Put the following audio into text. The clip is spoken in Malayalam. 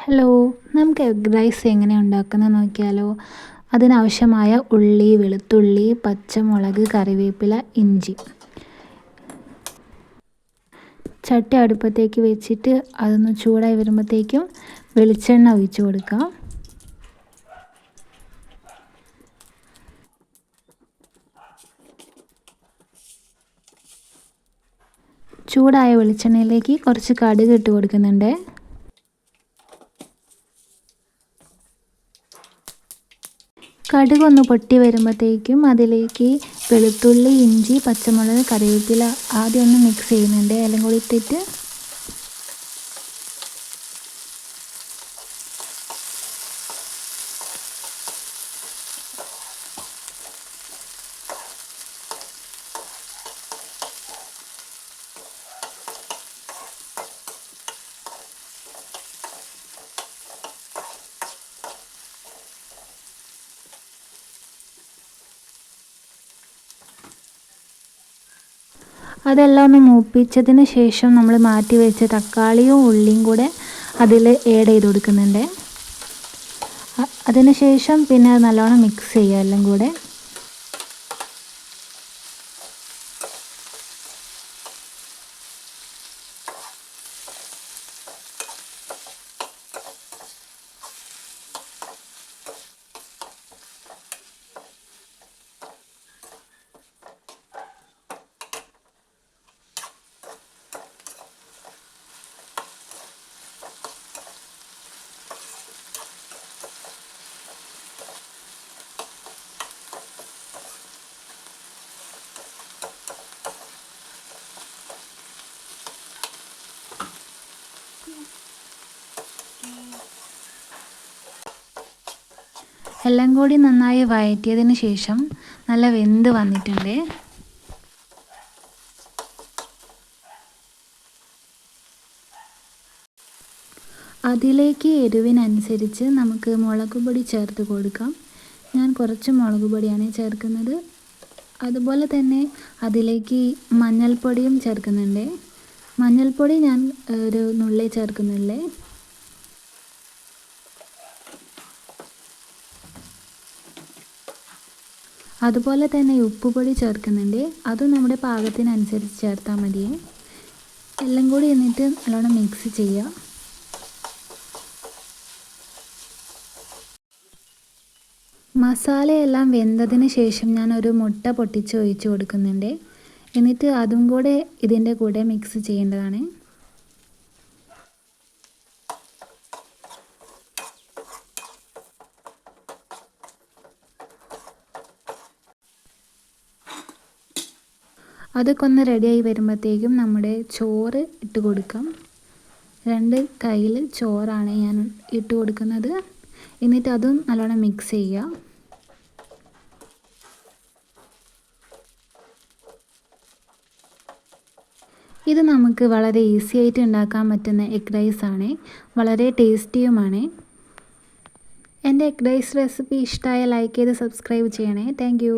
ഹലോ, നമുക്ക് എഗ് റൈസ് എങ്ങനെ ഉണ്ടാക്കുന്നത് നോക്കിയാലോ. അതിനാവശ്യമായ ഉള്ളി, വെളുത്തുള്ളി, പച്ചമുളക്, കറിവേപ്പില, ഇഞ്ചി. ചട്ടി അടുപ്പത്തേക്ക് വെച്ചിട്ട് അതൊന്ന് ചൂടായി വരുമ്പോഴത്തേക്കും വെളിച്ചെണ്ണ ഒഴിച്ച് കൊടുക്കാം. ചൂടായ വെളിച്ചെണ്ണയിലേക്ക് കുറച്ച് കടുക് ഇട്ട് കൊടുക്കുന്നുണ്ട്. കടുക് ഒന്ന് പൊട്ടി വരുമ്പോഴത്തേക്കും അതിലേക്ക് വെളുത്തുള്ളി, ഇഞ്ചി, പച്ചമുളക്, കറിവേപ്പില ആദ്യം ഒന്ന് മിക്സ് ചെയ്യുന്നുണ്ട്. എല്ലാം കൂടി ഇട്ടിട്ട് അതെല്ലാം ഒന്ന് മൂപ്പിച്ചതിന് ശേഷം നമ്മൾ മാറ്റി വെച്ച തക്കാളിയും ഉള്ളിയും കൂടെ അതിൽ ആഡ് ചെയ്ത് കൊടുക്കുന്നുണ്ട്. അതിന് ശേഷം പിന്നെ നല്ലോണം മിക്സ് ചെയ്യുക എല്ലാം കൂടെ. എല്ലാം കൂടി നന്നായി വഴറ്റിയതിന് ശേഷം നല്ല വെന്ത് വന്നിട്ടുണ്ട്. അതിലേക്ക് എരിവിനനുസരിച്ച് നമുക്ക് മുളക് പൊടി ചേർത്ത് കൊടുക്കാം. ഞാൻ കുറച്ച് മുളക് പൊടിയാണ് ചേർക്കുന്നത്. അതുപോലെ തന്നെ അതിലേക്ക് മഞ്ഞൾപ്പൊടിയും ചേർക്കുന്നുണ്ട്. മഞ്ഞൾപ്പൊടി ഞാൻ ഒരു നുള്ളി ചേർക്കുന്നില്ലേ. അതുപോലെ തന്നെ ഉപ്പുപൊടി ചേർക്കുന്നുണ്ട്. അതും നമ്മുടെ പാകത്തിനനുസരിച്ച് ചേർത്താൽ മതി. എല്ലാം കൂടി എന്നിട്ട് നല്ലോണം മിക്സ് ചെയ്യുക. മസാലയെല്ലാം വെന്തതിന് ശേഷം ഞാൻ ഒരു മുട്ട പൊട്ടിച്ച് ഒഴിച്ച് കൊടുക്കുന്നുണ്ട്. എന്നിട്ട് അതും കൂടെ ഇതിൻ്റെ കൂടെ മിക്സ് ചെയ്യേണ്ടതാണ്. അതൊക്കെ ഒന്ന് റെഡിയായി വരുമ്പോഴത്തേക്കും നമ്മുടെ ചോറ് ഇട്ട് കൊടുക്കാം. 2 കയ്യിൽ ചോറാണ് ഞാൻ ഇട്ട് കൊടുക്കുന്നത്. എന്നിട്ട് അതും നല്ലോണം മിക്സ് ചെയ്യുക. ഇത് നമുക്ക് വളരെ ഈസി ആയിട്ട് ഉണ്ടാക്കാൻ പറ്റുന്ന എഗ് റൈസ് ആണ്. വളരെ ടേസ്റ്റിയുമാണ്. എൻ്റെ എഗ് റൈസ് റെസിപ്പി ഇഷ്ടമായ ലൈക്ക് ചെയ്ത് സബ്സ്ക്രൈബ് ചെയ്യണേ. Thank you.